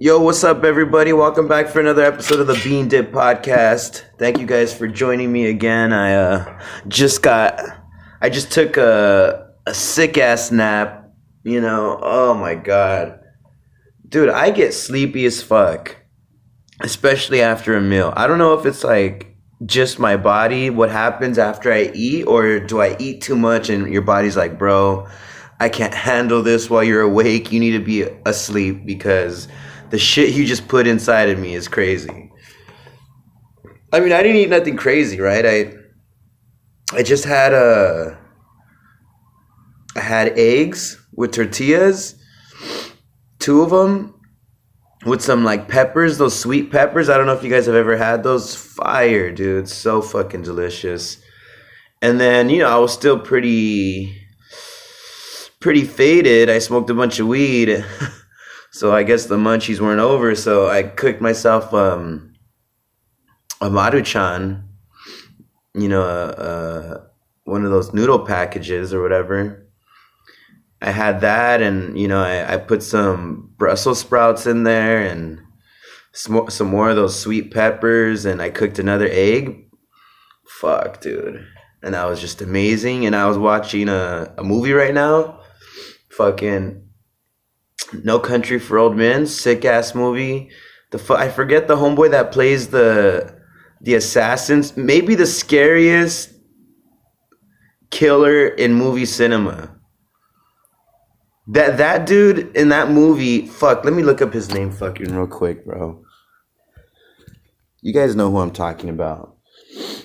Yo, what's up, everybody? Welcome back for another episode of the Bean Dip Podcast. Thank you guys for joining me again. I just took a sick ass nap. Oh my god, dude, I get sleepy as fuck, especially after a meal. I don't know if it's like just my body, what happens after I eat, or do I eat too much and your body's like, bro, I can't handle this while you're awake. You need to be asleep because the shit you just put inside of me is crazy. I mean, I didn't eat nothing crazy, right? I just had I had eggs with tortillas, two of them, with some like peppers, those sweet peppers. I don't know if you guys have ever had those. Fire, dude. So fucking delicious. And then, I was still pretty faded. I smoked a bunch of weed. So I guess the munchies weren't over. So I cooked myself a maruchan, one of those noodle packages or whatever. I had that, and I put some Brussels sprouts in there and some more of those sweet peppers, and I cooked another egg. Fuck, dude. And that was just amazing. And I was watching a movie right now. Fucking No Country for Old Men, sick ass movie. I forget the homeboy that plays the assassins. Maybe the scariest killer in movie cinema. That dude in that movie. Fuck, let me look up his name fucking real quick, bro. You guys know who I'm talking about.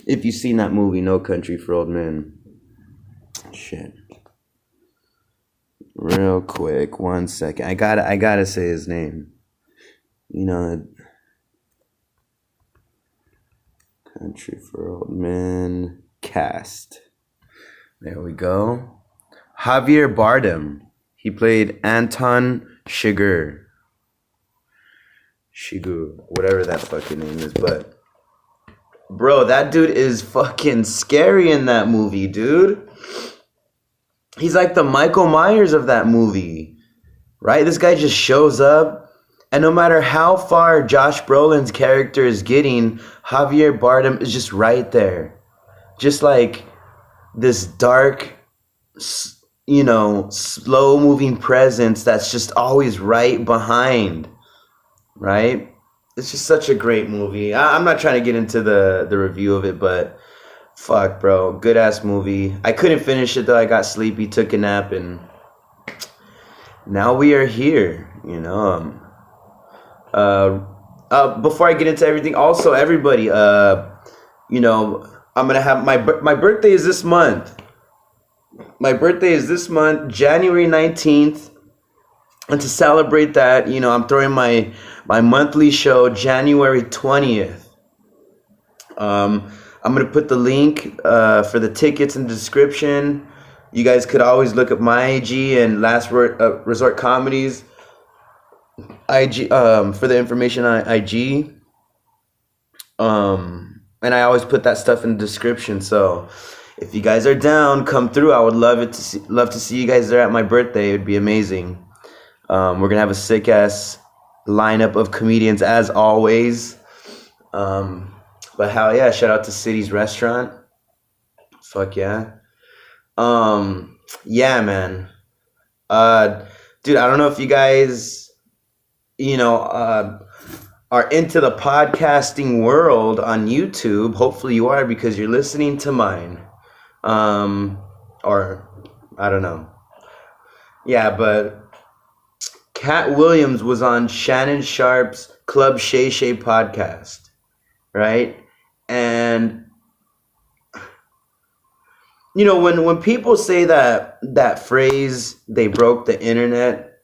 If you've seen that movie, No Country for Old Men. Shit. Real quick, 1 second. I gotta say his name. Country for Old Men cast. There we go. Javier Bardem. He played Anton Chigurh, whatever that fucking name is. But bro, that dude is fucking scary in that movie, dude. He's like the Michael Myers of that movie, right? This guy just shows up, and no matter how far Josh Brolin's character is getting, Javier Bardem is just right there. Just like this dark, slow moving presence that's just always right behind, right? It's just such a great movie. I'm not trying to get into the review of it, but fuck, bro, good ass movie. I couldn't finish it though. I got sleepy, took a nap, and now we are here. Before I get into everything, also everybody, I'm gonna have my birthday is this month. My birthday is this month, January 19th. And to celebrate that, I'm throwing my monthly show January 20th. I'm going to put the link for the tickets in the description. You guys could always look up my IG and Last Resort Comedies IG for the information on IG. And I always put that stuff in the description. So if you guys are down, come through. I would love to see you guys there at my birthday. It would be amazing. We're gonna have a sick ass lineup of comedians as always. But hell yeah! Shout out to City's Restaurant. Fuck yeah. Yeah, man. Dude, I don't know if you guys, are into the podcasting world on YouTube. Hopefully you are, because you're listening to mine. Or I don't know. Yeah, but Katt Williams was on Shannon Sharpe's Club Shay Shay podcast, right? And when people say that phrase, they broke the internet,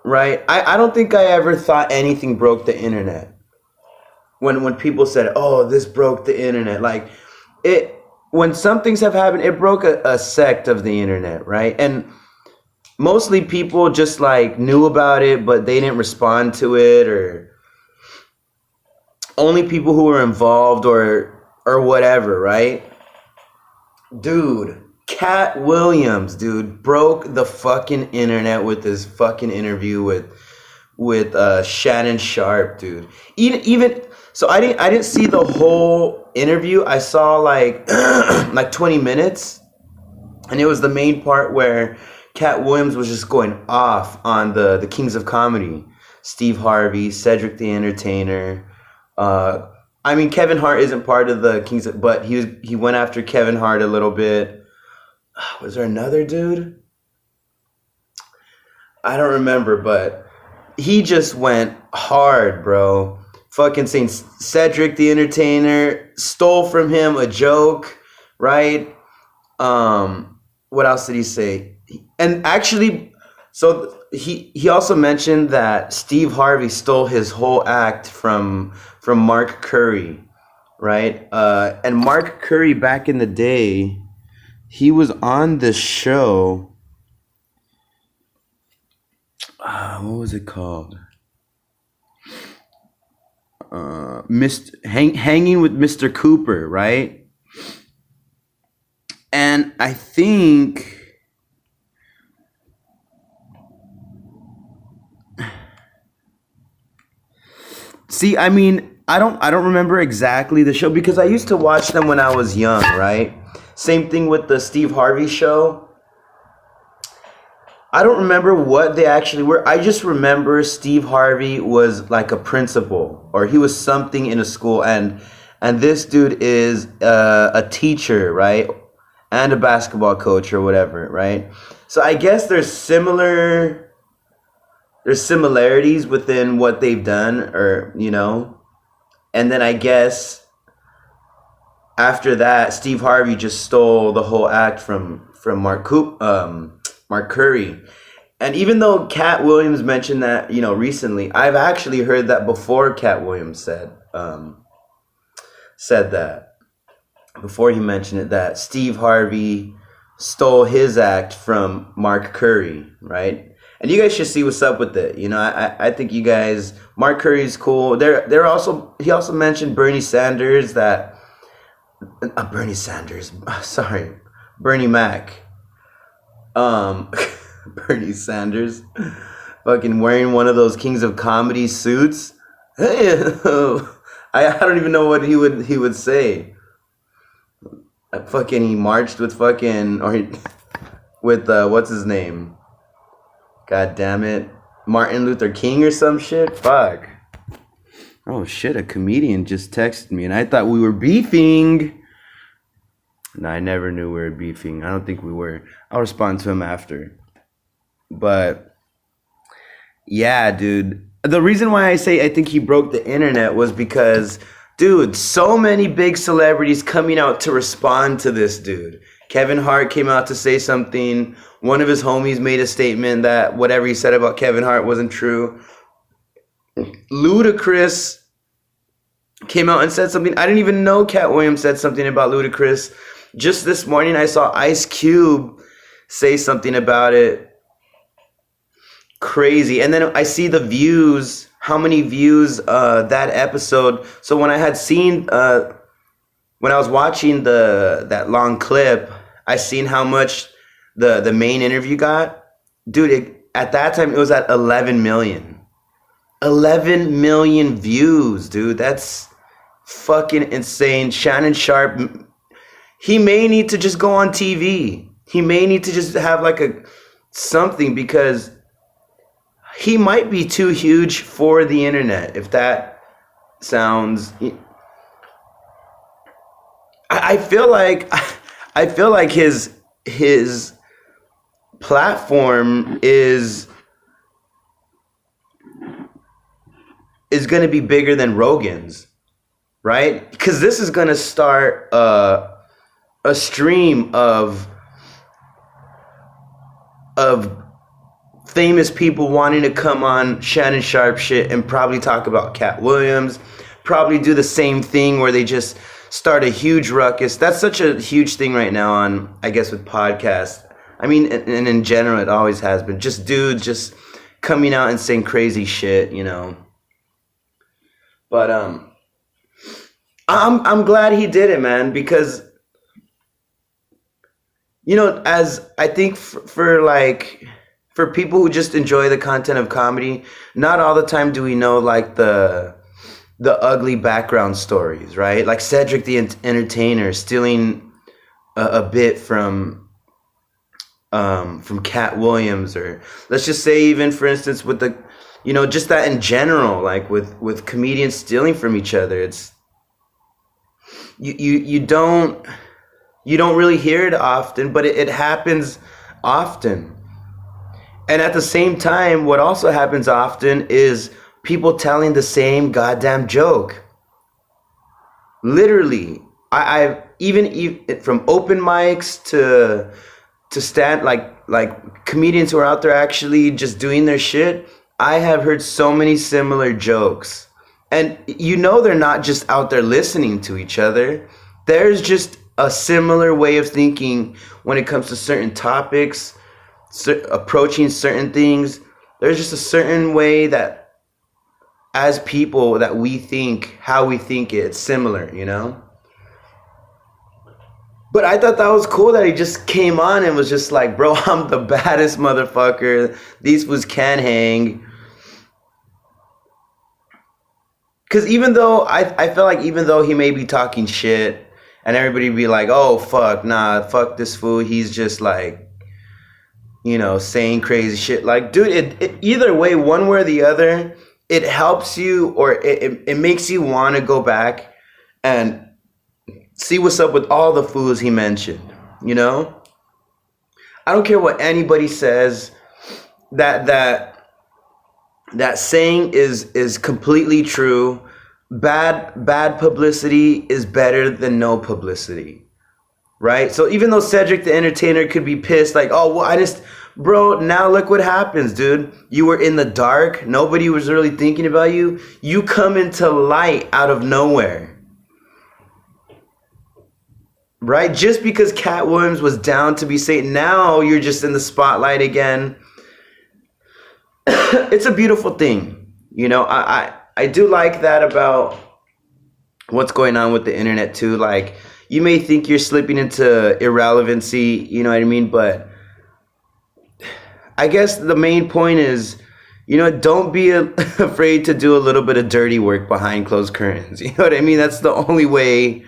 right? I don't think I ever thought anything broke the internet. When people said, "Oh, this broke the internet," like when some things have happened, it broke a sect of the internet, right? And mostly people just like knew about it, but they didn't respond to it, or only people who were involved or whatever, right? Dude, Katt Williams, dude, broke the fucking internet with this fucking interview with Shannon Sharpe, dude. Even so, I didn't see the whole interview. I saw like like 20 minutes, and it was the main part where Katt Williams was just going off on the Kings of Comedy, Steve Harvey, Cedric the Entertainer. I mean, Kevin Hart isn't part of the Kings, but he went after Kevin Hart a little bit. Was there another dude? I don't remember, but he just went hard, bro. Fucking saying Cedric the Entertainer stole from him a joke, right? What else did he say? And actually, so he also mentioned that Steve Harvey stole his whole act from Mark Curry, right? And Mark Curry back in the day, he was on the show. What was it called? Hanging with Mr. Cooper, right? And I think see, I mean, I don't remember exactly the show because I used to watch them when I was young, right? Same thing with the Steve Harvey show. I don't remember what they actually were. I just remember Steve Harvey was like a principal or he was something in a school, and this dude is a teacher, right? And a basketball coach or whatever, right? So I guess there's similarities within what they've done, or and then I guess after that Steve Harvey just stole the whole act from Mark Curry. And even though Katt Williams mentioned that, recently, I've actually heard that before Katt Williams said that. Before he mentioned it, that Steve Harvey stole his act from Mark Curry, right? And you guys should see what's up with it. I think you guys, Mark Curry's cool. He also mentioned Bernie Sanders, Bernie Mac. Bernie Sanders fucking wearing one of those Kings of Comedy suits. I don't even know what he would say. He marched with what's his name? God damn it, Martin Luther King or some shit. Fuck. Oh shit, a comedian just texted me and I thought we were beefing. No, I never knew we were beefing. I don't think we were. I'll respond to him after. But yeah, dude. The reason why I say I think he broke the internet was because, dude, so many big celebrities coming out to respond to this dude. Kevin Hart came out to say something. One of his homies made a statement that whatever he said about Kevin Hart wasn't true. Ludacris came out and said something. I didn't even know Katt Williams said something about Ludacris. Just this morning, I saw Ice Cube say something about it. Crazy. And then I see the views, how many views that episode. So when I had seen, when I was watching that long clip, I seen how much the main interview got. Dude, at that time, it was at 11 million. 11 million views, dude. That's fucking insane. Shannon Sharpe, he may need to just go on TV. He may need to just have like something, because he might be too huge for the internet. If that sounds, I feel like his platform is going to be bigger than Rogan's, right? Because this is going to start a stream of famous people wanting to come on Shannon Sharpe shit and probably talk about Katt Williams, probably do the same thing where they just start a huge ruckus. That's such a huge thing right now on, I guess, with podcasts. I mean, and in general, it always has been. Just dudes just coming out and saying crazy shit, But I'm glad he did it, man, because as I think for like for people who just enjoy the content of comedy, not all the time do we know like the ugly background stories, right? Like Cedric the Entertainer stealing a bit from Katt Williams, or let's just say even for instance with the, just that in general, like with comedians stealing from each other. It's you don't really hear it often, but it happens often. And at the same time, what also happens often is people telling the same goddamn joke. Literally, I've even from open mics to stand like comedians who are out there actually just doing their shit. I have heard so many similar jokes, and they're not just out there listening to each other. There's just a similar way of thinking when it comes to certain topics, approaching certain things. There's just a certain way that as people that we think, how we think it's similar, But I thought that was cool that he just came on and was just like, bro, I'm the baddest motherfucker. These fools can hang. Because even though I feel like even though he may be talking shit and everybody be like, oh, fuck, nah, fuck this fool. He's just like, saying crazy shit. Like, dude, it either way, one way or the other, it helps you, or it makes you want to go back and see what's up with all the fools he mentioned, I don't care what anybody says, that saying is completely true. Bad publicity is better than no publicity. Right? So even though Cedric the Entertainer could be pissed, like, oh, well, bro, now look what happens, dude. You were in the dark. Nobody was really thinking about you. You come into light out of nowhere. Right? Just because Katt Williams was down to be Satan, now you're just in the spotlight again. It's a beautiful thing. I do like that about what's going on with the internet too. Like, you may think you're slipping into irrelevancy, you know what I mean? But I guess the main point is, don't be afraid to do a little bit of dirty work behind closed curtains. You know what I mean? That's the only way.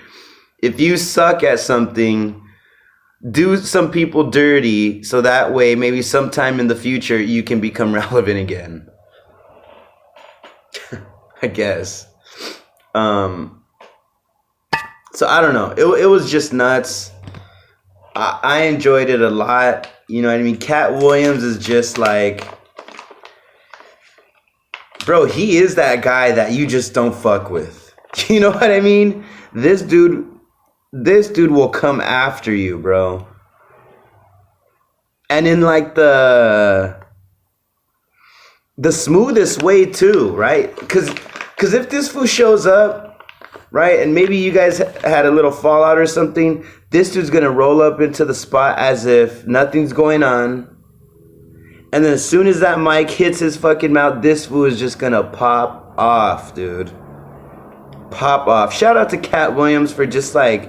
If you suck at something, do some people dirty so that way maybe sometime in the future you can become relevant again. I guess. So I don't know. It was just nuts. I enjoyed it a lot. You know what I mean? Katt Williams is just like, bro, he is that guy that you just don't fuck with. You know what I mean? This dude will come after you, bro. And in like the smoothest way too, right? Because if this fool shows up, right, and maybe you guys had a little fallout or something, this dude's gonna roll up into the spot as if nothing's going on. And then as soon as that mic hits his fucking mouth, this fool is just gonna pop off, dude. Pop off. Shout out to Katt Williams for just like,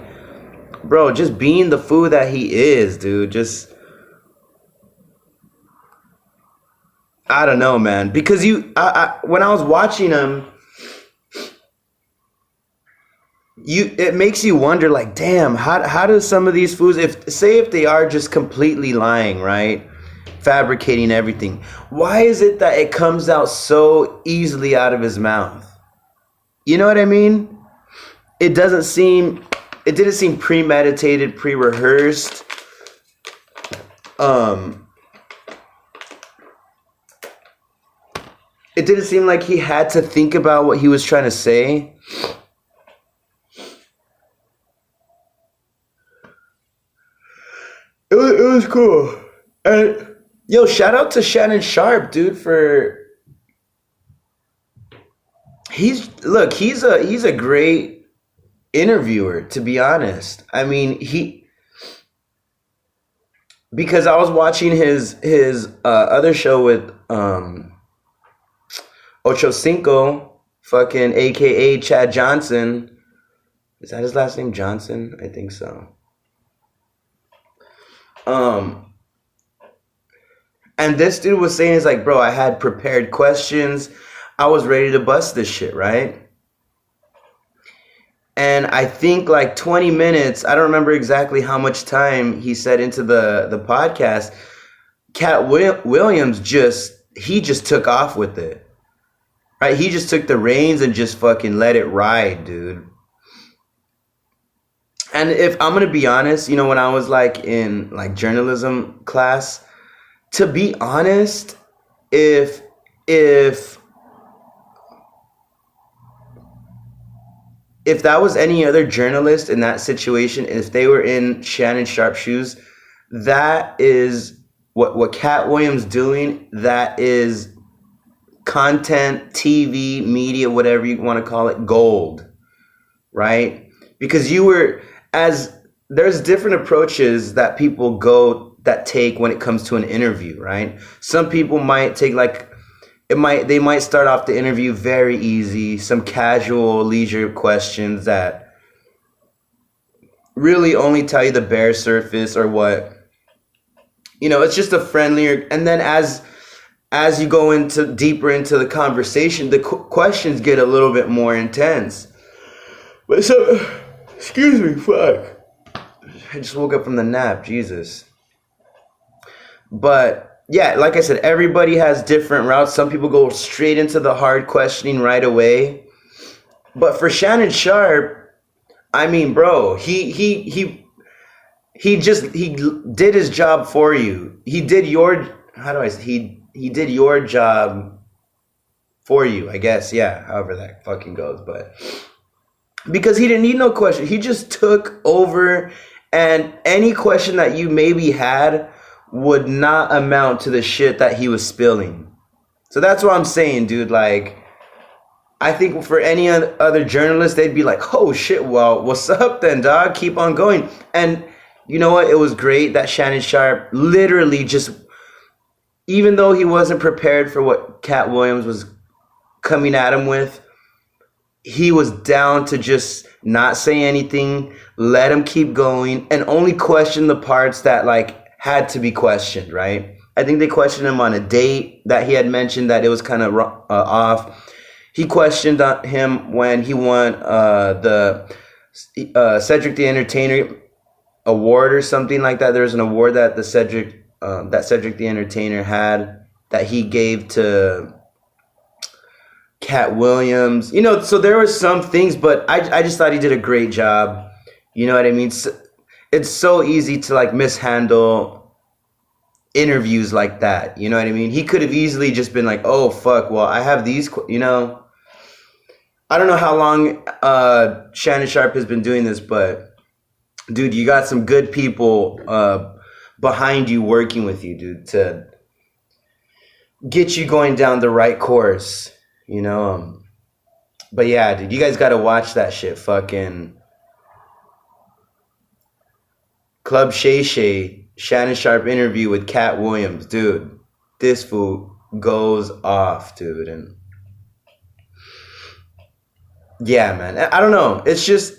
bro, just being the fool that he is, dude. Just, I don't know, man. Because when I was watching him, it makes you wonder, like, damn, how do some of these fools, if they are just completely lying, right? Fabricating everything. Why is it that it comes out so easily out of his mouth? You know what I mean? It didn't seem premeditated, pre-rehearsed. It didn't seem like he had to think about what he was trying to say. It was cool. And yo, shout out to Shannon Sharpe, dude, for he's a great interviewer, to be honest. I mean, because I was watching his other show with Ocho Cinco, fucking AKA Chad Johnson. Is that his last name, Johnson? I think so. And this dude was saying, it's like, bro, I had prepared questions. I was ready to bust this shit, right? And I think like 20 minutes, I don't remember exactly how much time he said into the podcast. Katt Williams just took off with it, right? He just took the reins and just fucking let it ride, dude. And if I'm gonna be honest, you know, when I was like in like journalism class, to be honest, if that was any other journalist in that situation, if they were in Shannon Sharpe's shoes, that is what Katt Williams doing. That is content, TV, media, whatever you want to call it, gold, right? Because there's different approaches that people take when it comes to an interview, right? Some people might take they might start off the interview very easy, some casual leisure questions that really only tell you the bare surface or what, you know, it's just a friendlier, and then as you go deeper into the conversation, the questions get a little bit more intense. But excuse me, fuck. I just woke up from the nap, Jesus. But yeah, like I said, everybody has different routes. Some people go straight into the hard questioning right away. But for Shannon Sharpe, I mean, bro, he did his job for you. He did your job for you, I guess. Yeah, however that fucking goes. But because he didn't need no question, he just took over, and any question that you maybe had would not amount to the shit that he was spilling. So that's what I'm saying, dude. Like, I think for any other journalist, they'd be like, oh shit, well, what's up then, dog? Keep on going. And you know what? It was great that Shannon Sharpe literally just, even though he wasn't prepared for what Katt Williams was coming at him with, he was down to just not say anything, let him keep going, and only question the parts that like had to be questioned, right? I think they questioned him on a date that he had mentioned that it was kind of off. He questioned him when he won the Cedric the Entertainer award or something like that. There was an award that Cedric the Entertainer had that he gave to Katt Williams. You know, so there were some things, but I just thought he did a great job. You know what I mean? It's so easy to like mishandle interviews like that. You know what I mean? He could have easily just been like, oh, fuck, well, I have these, you know. I don't know how long Shannon Sharpe has been doing this, but, dude, you got some good people behind you working with you, dude, to get you going down the right course, you know. But, yeah, dude, you guys got to watch that shit, fucking Club Shay Shay, Shannon Sharpe interview with Katt Williams. Dude, this fool goes off, dude. And yeah, man, I don't know. It's just,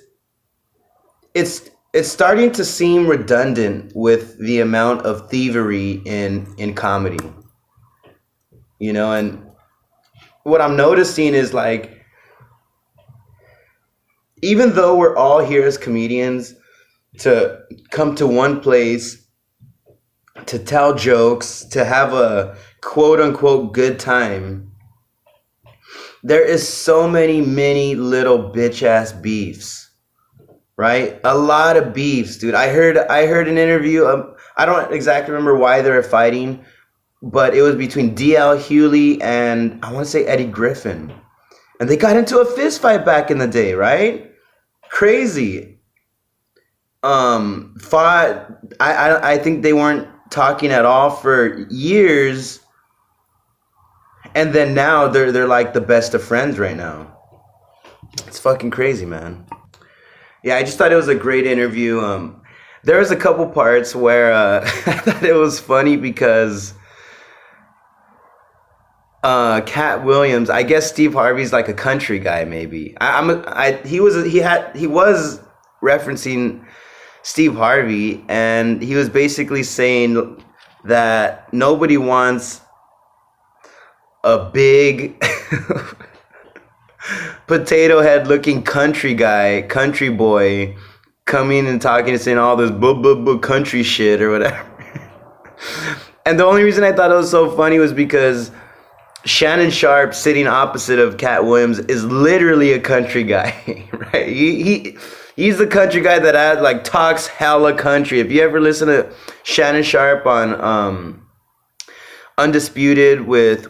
it's starting to seem redundant with the amount of thievery in comedy. You know, and what I'm noticing is like, even though we're all here as comedians to come to one place, to tell jokes, to have a quote-unquote good time, there is so many little bitch-ass beefs, right? A lot of beefs, dude. I heard an interview, I don't exactly remember why they were fighting, but it was between D.L. Hewley and, I want to say, Eddie Griffin. And they got into a fist fight back in the day, right? Crazy. I think they weren't talking at all for years, and then now they're like the best of friends right now. It's fucking crazy, man. Yeah, I just thought it was a great interview. There was a couple parts where I thought it was funny because Katt Williams, I guess Steve Harvey's like a country guy, maybe. He was referencing Steve Harvey, and he was basically saying that nobody wants a big potato head looking country boy coming and talking and saying all this country shit or whatever. And the only reason I thought it was so funny was because Shannon Sharpe, sitting opposite of Katt Williams, is literally a country guy, right? He's the country guy that talks hella country. If you ever listen to Shannon Sharpe on Undisputed with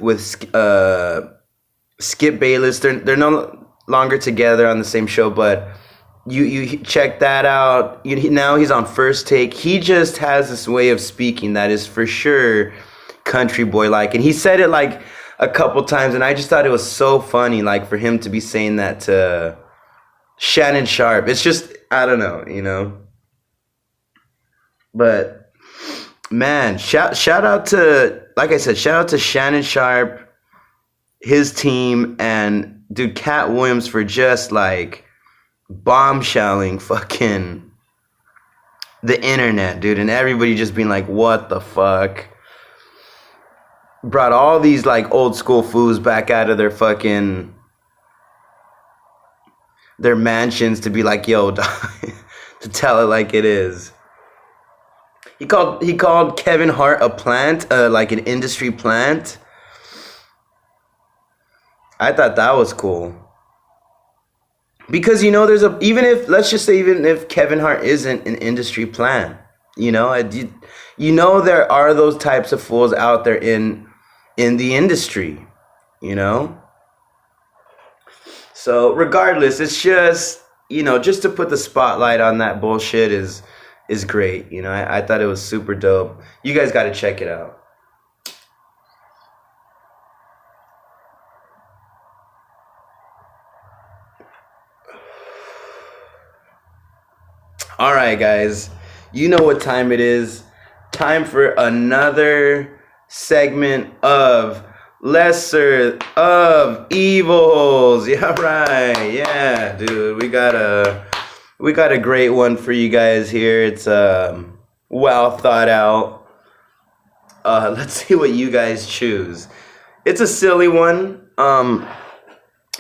Skip Bayless, they're no longer together on the same show, but you check that out. Now he's on First Take. He just has this way of speaking that is for sure country boy like, and he said it like a couple times, and I just thought it was so funny, like, for him to be saying that to Shannon Sharpe. It's just, I don't know, But man, shout out to, like I said, shout out to Shannon Sharpe, his team, and dude, Katt Williams for just like bombshelling fucking the internet, dude, and everybody just being like, what the fuck? Brought all these like old school fools back out of their mansions to be like, yo, to tell it like it is. He called Kevin Hart a plant, like an industry plant. I thought that was cool. Because there's even if Kevin Hart isn't an industry plant, there are those types of fools out there in the industry, So regardless, it's just, just to put the spotlight on that bullshit is great. I thought it was super dope. You guys got to check it out. All right, guys, you know what time it is. Time for another segment of Lesser of Evils. Yeah, right. Yeah, dude, we got a great one for you guys here. It's well thought out. Let's see what you guys choose. It's a silly one.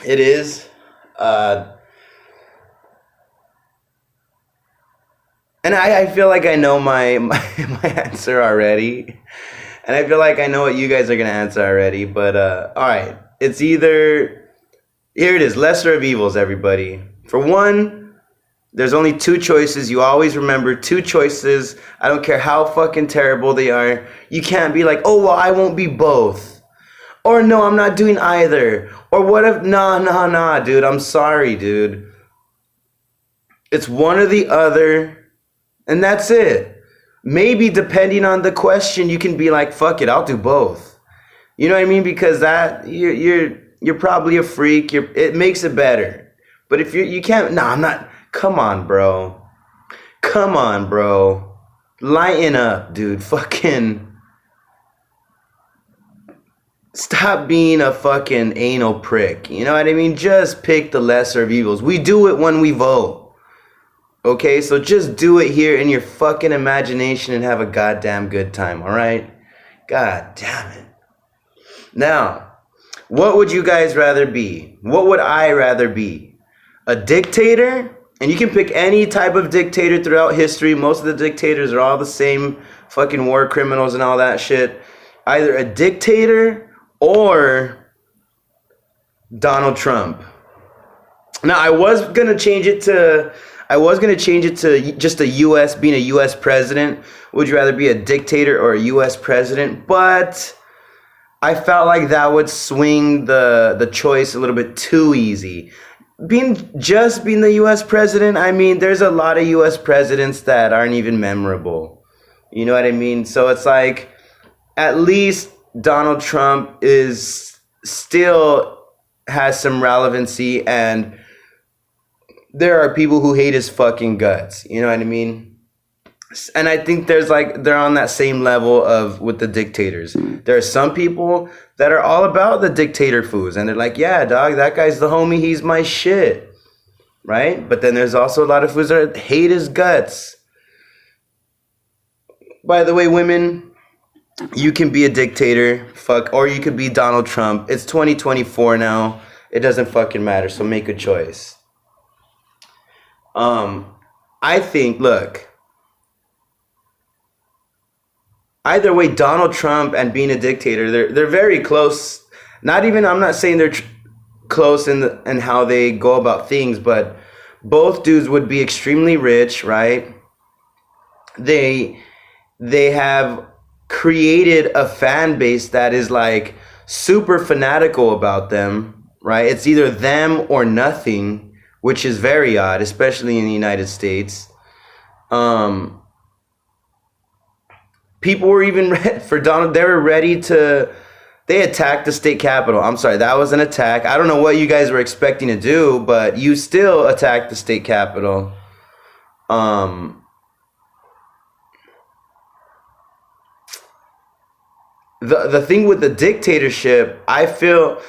It is. And I feel like I know my answer already. And I feel like I know what you guys are going to answer already. But, all right. It's either... Here it is. Lesser of Evils, everybody. For one, there's only two choices. You always remember two choices. I don't care how fucking terrible they are. You can't be like, oh, well, I won't be both. Or, no, I'm not doing either. Or what if... Nah, dude. I'm sorry, dude. It's one or the other... And that's it. Maybe depending on the question, you can be like, fuck it, I'll do both. You know what I mean? Because that you're probably a freak. It makes it better. But if you can't, I'm not. Come on, bro. Lighten up, dude. Fucking stop being a fucking anal prick. You know what I mean? Just pick the lesser of evils. We do it when we vote. Okay, so just do it here in your fucking imagination and have a goddamn good time, all right? God damn it. Now, what would you guys rather be? What would I rather be? A dictator? And you can pick any type of dictator throughout history. Most of the dictators are all the same fucking war criminals and all that shit. Either a dictator or Donald Trump. Now, I was going to change it to just a U.S. being a U.S. president. Would you rather be a dictator or a U.S. president? But I felt like that would swing the choice a little bit too easy. Being the U.S. president, I mean, there's a lot of U.S. presidents that aren't even memorable. You know what I mean? So it's like, at least Donald Trump still has some relevancy, and there are people who hate his fucking guts. You know what I mean? And I think they're on that same level with the dictators. There are some people that are all about the dictator fools, and they're like, yeah, dog, that guy's the homie, he's my shit. Right? But then there's also a lot of fools that hate his guts. By the way, women, You can be a dictator, or you could be Donald Trump. It's 2024 now. It doesn't fucking matter, so make a choice. I think, look, either way, Donald Trump and being a dictator, they're very close. I'm not saying they're close in how they go about things, but both dudes would be extremely rich, right? They have created a fan base that is like super fanatical about them, right? It's either them or nothing, which is very odd, especially in the United States. People were even for Donald. They attacked the state capitol. I'm sorry, that was an attack. I don't know what you guys were expecting to do, but you still attacked the state capitol. The thing with the dictatorship, I feel,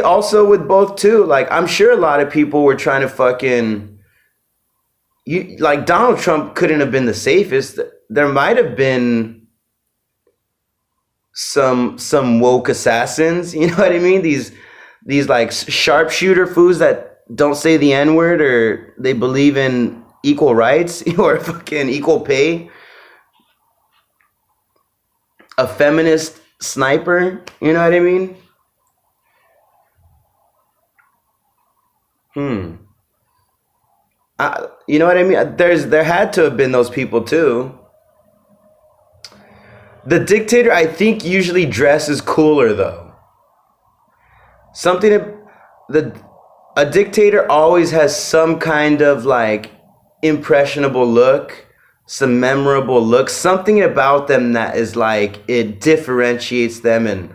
also with both too, like, I'm sure a lot of people were trying to like, Donald Trump couldn't have been the safest. There might have been some woke assassins, you know what I mean? These like sharpshooter fools that don't say the N-word, or they believe in equal rights or fucking equal pay. A feminist sniper, you know what I mean? You know what I mean? There had to have been those people too. The dictator, I think, usually dresses cooler though. A dictator always has some kind of like impressionable look, some memorable look, something about them that is like, it differentiates them, and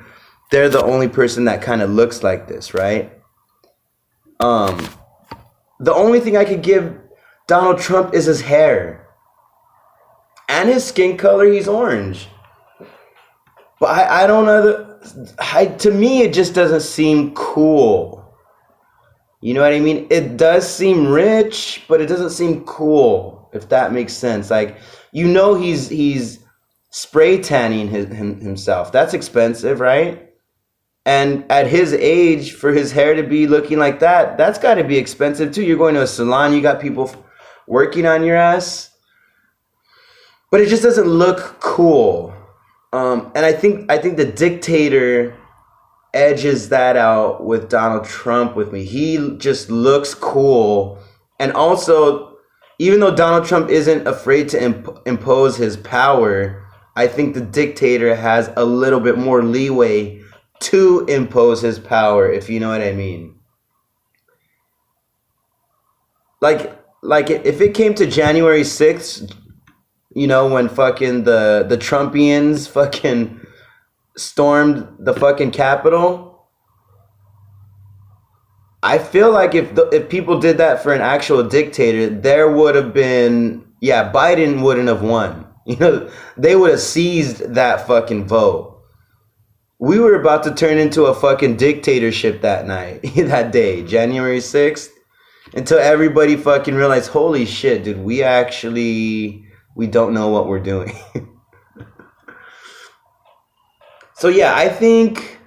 they're the only person that kind of looks like this, right? The only thing I could give Donald Trump is his hair and his skin color. He's orange, but I don't know. To me, it just doesn't seem cool. You know what I mean? It does seem rich, but it doesn't seem cool, if that makes sense. Like, he's spray tanning himself. That's expensive, right? And at his age, for his hair to be looking like that, that's got to be expensive too. You're going to a salon, you got people working on your ass, but it just doesn't look cool. And I think the dictator edges that out with Donald Trump with me. He just looks cool. And also, even though Donald Trump isn't afraid to impose his power, I think the dictator has a little bit more leeway to impose his power, if you know what I mean. Like if it came to January 6th, you know, when fucking the Trumpians fucking stormed the fucking Capitol, I feel like if people did that for an actual dictator, there would have been, Biden wouldn't have won. You know, they would have seized that fucking vote. We were about to turn into a fucking dictatorship that night, that day, January 6th, until everybody fucking realized, holy shit, dude, we don't know what we're doing. So yeah, I think,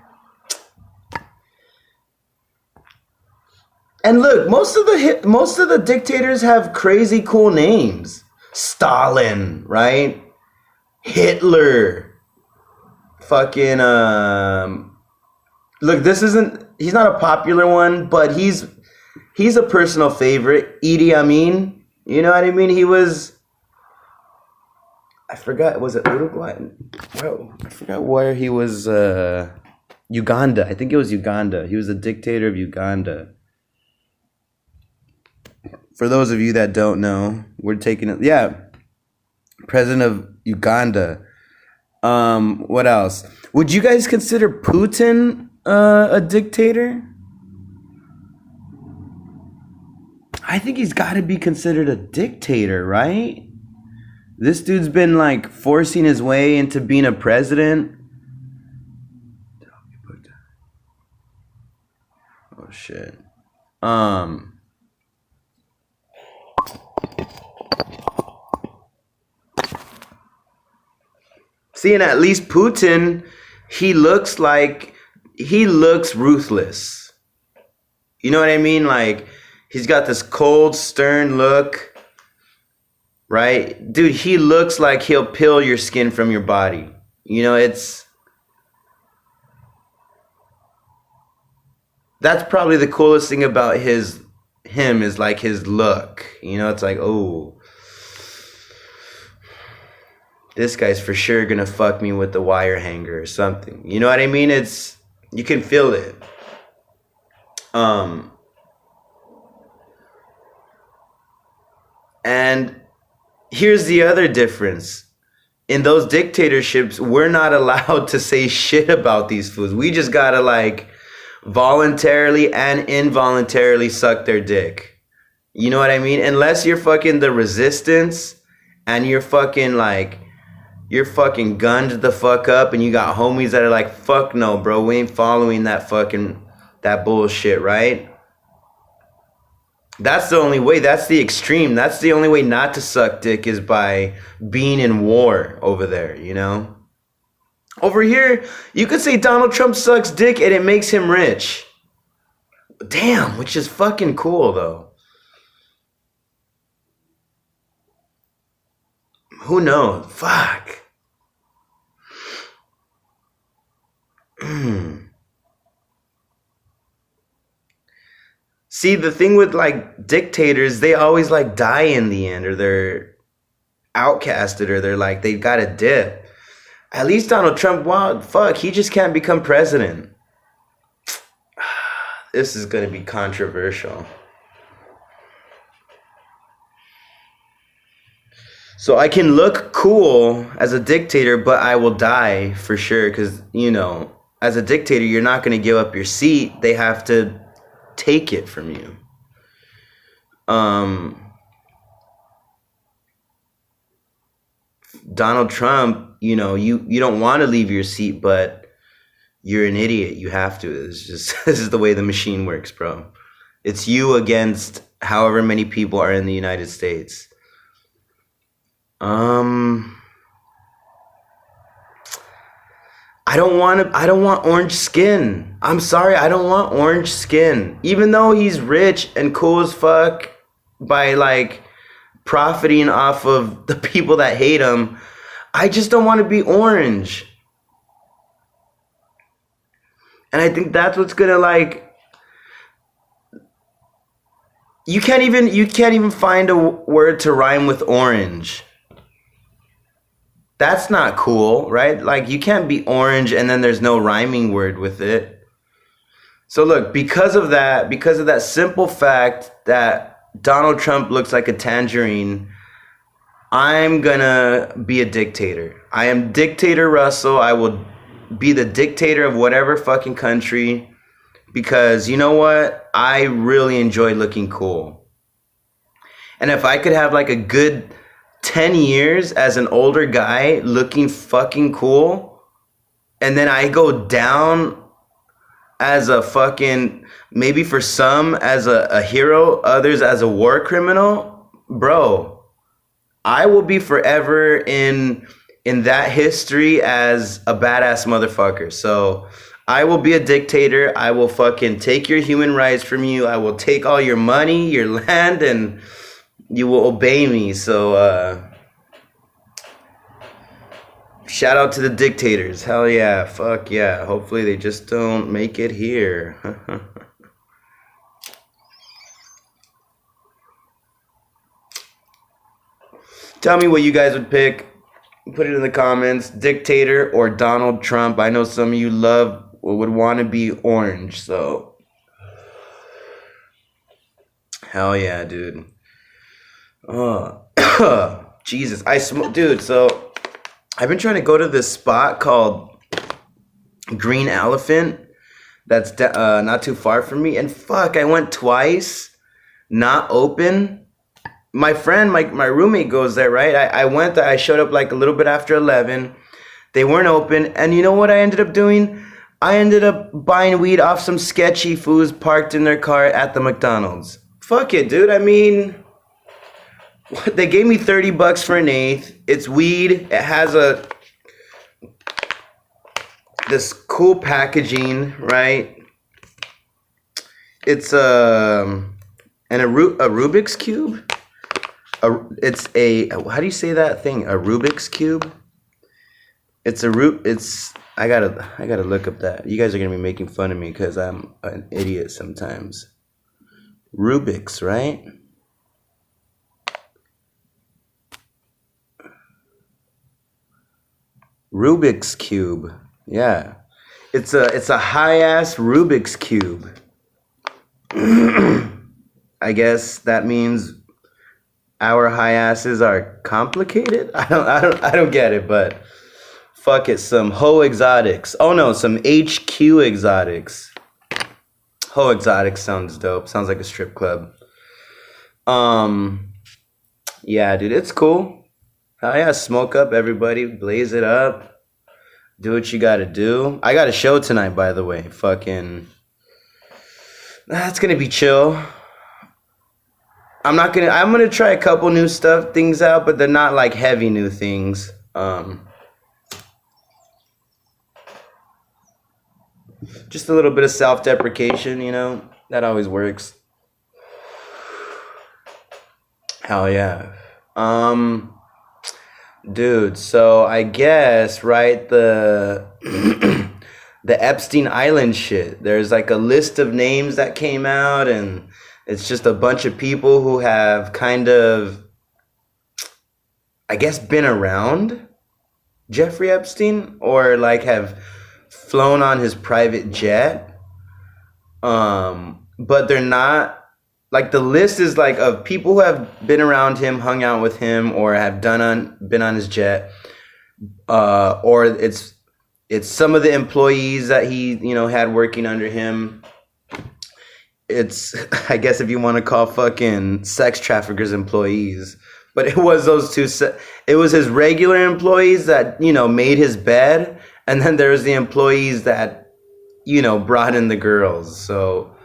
and look, most of the dictators have crazy cool names. Stalin, right? Hitler. Fucking look, he's not a popular one, but he's a personal favorite. Idi Amin, you know what I mean? He was, I forgot, was it Uruguay? Bro, I forgot where he was. Uganda. I think it was Uganda. He was the dictator of Uganda. For those of you that don't know, we're taking it. Yeah, president of Uganda. What else? Would you guys consider Putin a dictator? I think he's got to be considered a dictator, right? This dude's been like forcing his way into being a president. Oh shit. seeing at least Putin, he looks ruthless. You know what I mean? Like, he's got this cold, stern look, right? Dude, he looks like he'll peel your skin from your body. You know, that's probably the coolest thing about him is like his look. You know, it's like, oh, this guy's for sure gonna fuck me with the wire hanger or something. You know what I mean? You can feel it. And here's the other difference. In those dictatorships, we're not allowed to say shit about these fools. We just gotta like voluntarily and involuntarily suck their dick. You know what I mean? Unless you're fucking the resistance and you're fucking gunned the fuck up and you got homies that are like, fuck no, bro, we ain't following that bullshit, right? That's the only way. That's the extreme. That's the only way not to suck dick, is by being in war over there, you know? Over here, you could say Donald Trump sucks dick and it makes him rich. Damn, which is fucking cool, though. Who knows? Fuck. See, the thing with like dictators, they always like die in the end, or they're outcasted, or they gotta dip. At least Donald Trump, wow, fuck, he just can't become president. This is gonna be controversial. So I can look cool as a dictator, but I will die for sure. Because, you know, as a dictator, you're not going to give up your seat. They have to take it from you. Donald Trump, you know, you don't want to leave your seat, but you're an idiot. You have to. It's just, this is the way the machine works, bro. It's you against however many people are in the United States. I don't want orange skin. I'm sorry, I don't want orange skin. Even though he's rich and cool as fuck by like profiting off of the people that hate him, I just don't want to be orange. And I think that's what's gonna like, you can't even find a word to rhyme with orange. That's not cool, right? Like, you can't be orange and then there's no rhyming word with it. So look, because of that simple fact that Donald Trump looks like a tangerine, I'm gonna be a dictator. I am dictator Russell. I will be the dictator of whatever fucking country, because you know what? I really enjoy looking cool. And if I could have like a good 10 years as an older guy looking fucking cool, and then I go down as a fucking, maybe for some as a hero, others as a war criminal, bro, I will be forever in that history as a badass motherfucker. So I will be a dictator. I will fucking take your human rights from you. I will take all your money, your land, and you will obey me. So, shout out to the dictators. Hell yeah. Fuck yeah. Hopefully they just don't make it here. Tell me what you guys would pick. Put it in the comments. Dictator or Donald Trump. I know some of you would want to be orange. So, hell yeah, dude. Oh, Jesus. Dude, so I've been trying to go to this spot called Green Elephant that's not too far from me. And fuck, I went twice. Not open. My friend, my roommate goes there, right? I went there. I showed up like a little bit after 11. They weren't open. And you know what I ended up doing? I ended up buying weed off some sketchy fools parked in their car at the McDonald's. Fuck it, dude. I mean, they gave me $30 for an eighth. It's weed. It has a this cool packaging, right? It's a Rubik's cube. It's a, how do you say that thing? A Rubik's cube. I gotta look up that. You guys are gonna be making fun of me because I'm an idiot sometimes. Rubik's, right? Rubik's cube. Yeah. It's a high-ass Rubik's cube. I guess that means our high asses are complicated. I don't get it, but fuck it. Some Ho Exotics. Oh no, some HQ Exotics. Ho Exotics sounds dope. Sounds like a strip club. Yeah, dude, it's cool. Hell yeah, smoke up, everybody. Blaze it up. Do what you gotta do. I got a show tonight, by the way. Fucking, that's gonna be chill. I'm gonna try a couple new things out, but they're not like heavy new things. Just a little bit of self-deprecation, you know, that always works. Hell yeah. Dude, so I guess, right, the the Epstein Island shit. There's like a list of names that came out, and it's just a bunch of people who have kind of, I guess, been around Jeffrey Epstein, or like have flown on his private jet. But they're not, like, the list is like of people who have been around him, hung out with him, or have been on his jet. Or it's some of the employees that he, you know, had working under him. It's, I guess, if you want to call fucking sex traffickers employees. But it was those two. It was his regular employees that, you know, made his bed. And then there's the employees that, you know, brought in the girls. So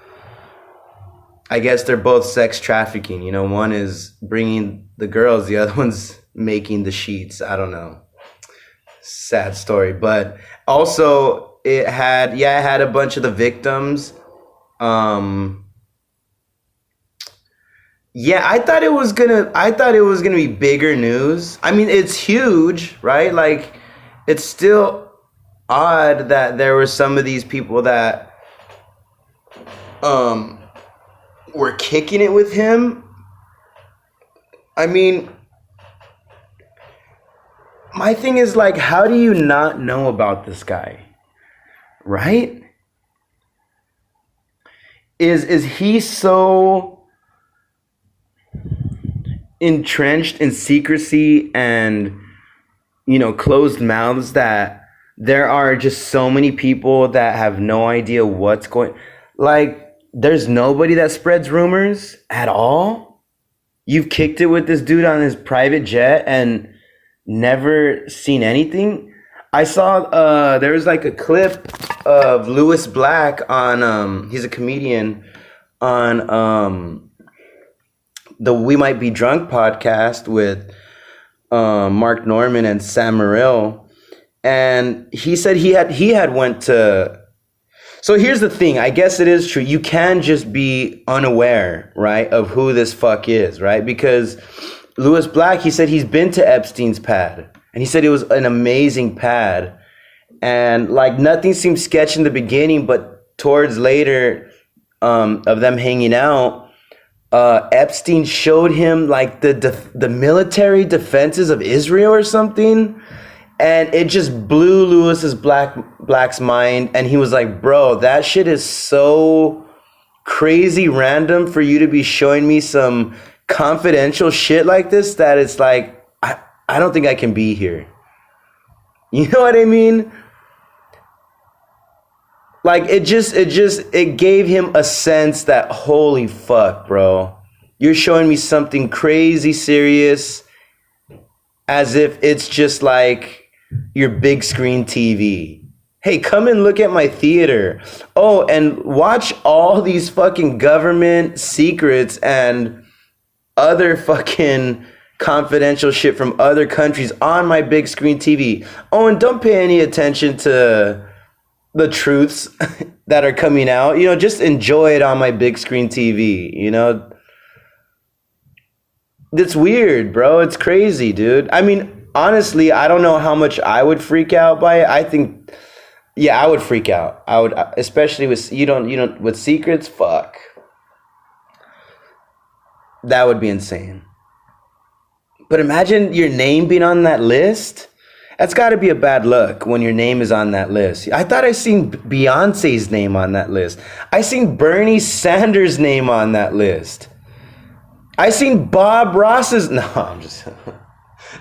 I guess they're both sex trafficking. You know, one is bringing the girls. The other one's making the sheets. I don't know. Sad story. But also it had a bunch of the victims. Yeah, I thought it was gonna be bigger news. I mean, it's huge, right? Like, it's still odd that there were some of these people that were kicking it with him. I mean, my thing is, like, how do you not know about this guy? Right? Is he so entrenched in secrecy and, you know, closed mouths that there are just so many people that have no idea what's going, like, there's nobody that spreads rumors at all? You've kicked it with this dude on his private jet and never seen anything? I saw there was like a clip of Lewis Black on he's a comedian on the We Might Be Drunk podcast with Mark Norman and Sam Morril, and he said he had went to. So here's the thing. I guess it is true. You can just be unaware, right, of who this fuck is, right? Because Lewis Black, he said he's been to Epstein's pad, and he said it was an amazing pad, and like nothing seemed sketch in the beginning, but towards later of them hanging out, Epstein showed him like the military defenses of Israel or something. And it just blew Black's mind. And he was like, bro, that shit is so crazy random for you to be showing me some confidential shit like this, that it's like, I don't think I can be here. You know what I mean? Like, it gave him a sense that, holy fuck, bro, you're showing me something crazy serious, as if it's just like your big screen TV. Hey, come and look at my theater. Oh, and watch all these fucking government secrets and other fucking confidential shit from other countries on my big screen TV. Oh, and don't pay any attention to the truths that are coming out. Just enjoy it on my big screen TV. It's weird, bro. It's crazy, dude. I mean, honestly, I don't know how much I would freak out by it. I think, yeah, I would freak out. I would, especially with with secrets. Fuck, that would be insane. But imagine your name being on that list. That's got to be a bad luck when your name is on that list. I thought I seen Beyonce's name on that list. I seen Bernie Sanders' name on that list. I seen Bob Ross's. No, I'm just.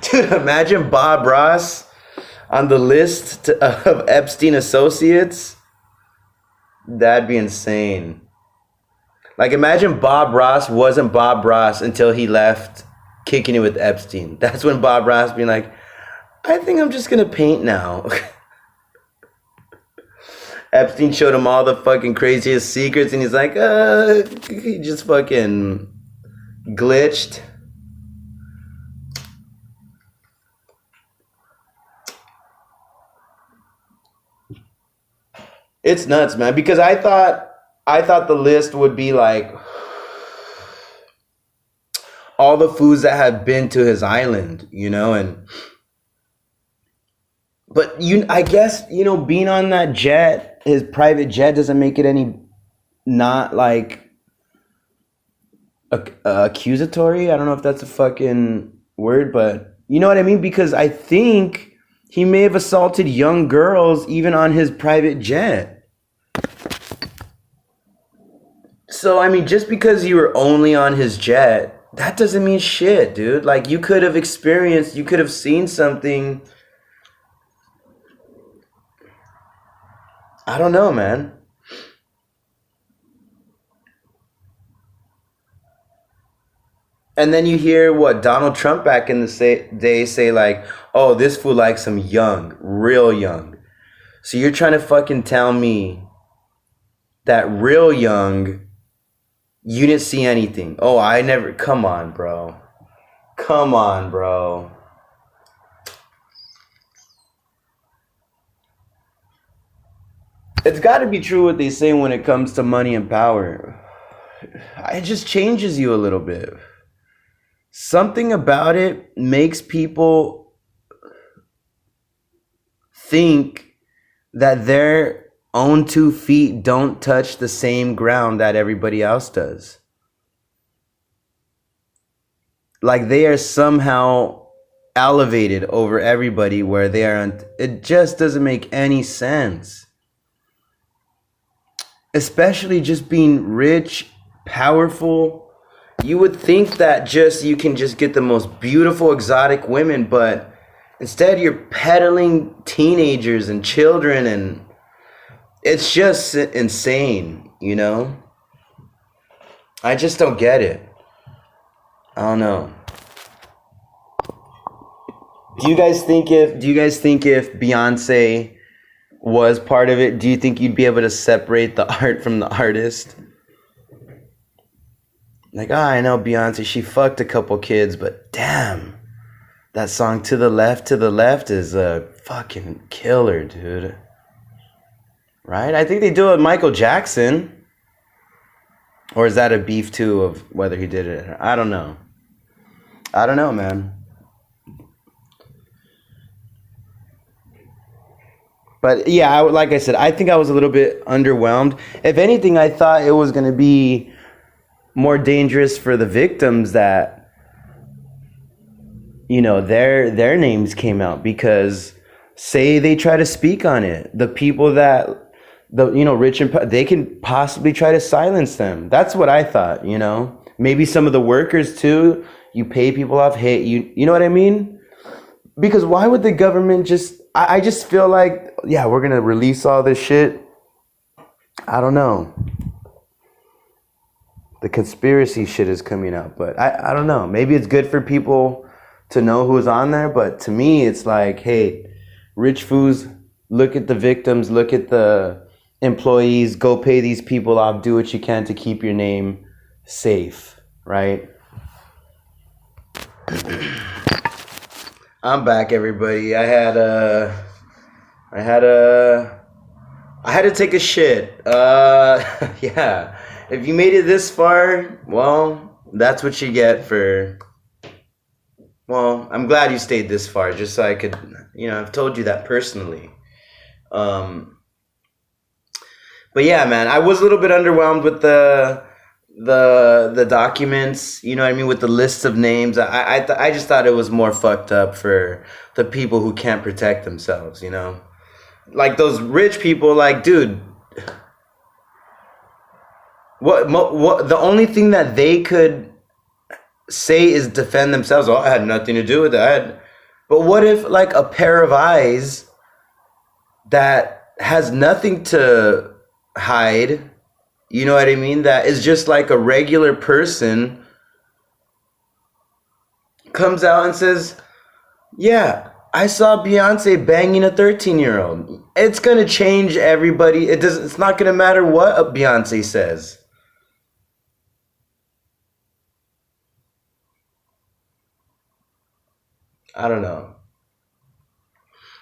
Dude, imagine Bob Ross on the list of Epstein associates. That'd be insane. Like, imagine Bob Ross wasn't Bob Ross until he left kicking it with Epstein. That's when Bob Ross being like, I think I'm just gonna paint now. Epstein showed him all the fucking craziest secrets, and he's like, he just fucking glitched. It's nuts, man, because I thought the list would be like all the foods that have been to his island, but I guess, being on that jet, his private jet, doesn't make it any not like accusatory. I don't know if that's a fucking word, but you know what I mean? Because I think he may have assaulted young girls even on his private jet. So, I mean, just because you were only on his jet, that doesn't mean shit, dude. Like, you could have seen something. I don't know, man. And then you hear what Donald Trump back in the day say like, oh, this fool likes him young, real young. So you're trying to fucking tell me that real young, you didn't see anything. Oh, I never, come on, bro. Come on, bro. It's got to be true what they say when it comes to money and power. It just changes you a little bit. Something about it makes people think that their own 2 feet don't touch the same ground that everybody else does. Like they are somehow elevated over everybody where they are. It just doesn't make any sense. Especially just being rich, powerful. You would think that you can just get the most beautiful exotic women, but instead you're peddling teenagers and children, and it's just insane, I just don't get it. I don't know. Do you guys think if Beyonce was part of it, do you think you'd be able to separate the art from the artist? Like, I know Beyonce, she fucked a couple kids, but damn, that song To the Left is a fucking killer, dude. Right? I think they do it with Michael Jackson. Or is that a beef too of whether he did it? I don't know. I don't know, man. But yeah, like I said, I think I was a little bit underwhelmed. If anything, I thought it was going to be more dangerous for the victims that, their names came out, because say they try to speak on it, the people that, rich and they can possibly try to silence them. That's what I thought, Maybe some of the workers too, you pay people off, hey, you know what I mean? Because why would the government I just feel like, yeah, we're going to release all this shit. I don't know. The conspiracy shit is coming out, but I don't know. Maybe it's good for people to know who's on there, but to me, it's like, hey, rich fools, look at the victims, look at the employees, go pay these people off, do what you can to keep your name safe, right? I'm back, everybody. I had a I had to take a shit. Yeah. If you made it this far, well, that's what you get for. Well, I'm glad you stayed this far, just so I could, I've told you that personally. But yeah, man, I was a little bit underwhelmed with the documents. You know what I mean, with the lists of names. I just thought it was more fucked up for the people who can't protect themselves. Like those rich people. Like, dude, what the only thing that they could say is defend themselves. Oh, I had nothing to do with that. But what if like a pair of eyes that has nothing to hide, you know what I mean, that is just like a regular person, comes out and says, yeah, I saw Beyonce banging a 13-year-old. It's gonna change everybody. It's not gonna matter what Beyonce says. I don't know.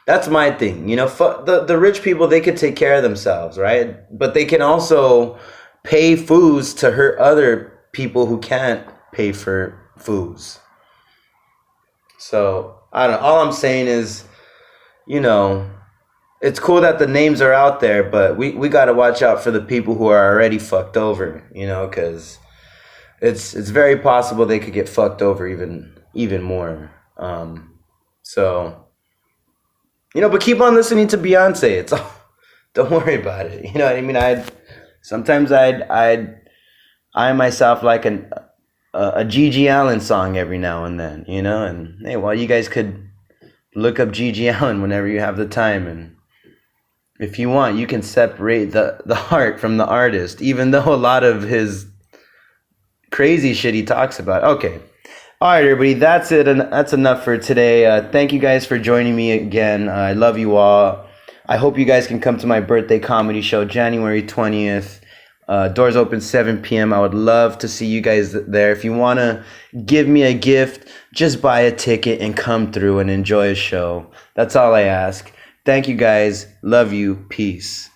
That's my thing. The rich people, they could take care of themselves, right? But they can also pay fools to hurt other people who can't pay for fools. So, I don't know. All I'm saying is, it's cool that the names are out there, but we got to watch out for the people who are already fucked over, because it's very possible they could get fucked over even more. So, but keep on listening to Beyonce. It's all, don't worry about it. You know what I mean? Sometimes I myself like a Gigi Allen song every now and then, and hey, well, you guys could look up Gigi Allen whenever you have the time, and if you want, you can separate the art from the artist, even though a lot of his crazy shit he talks about. Okay. All right, everybody, that's it, and that's enough for today. Thank you guys for joining me again. I love you all. I hope you guys can come to my birthday comedy show, January 20th. Doors open 7 p.m. I would love to see you guys there. If you want to give me a gift, just buy a ticket and come through and enjoy a show. That's all I ask. Thank you guys. Love you. Peace.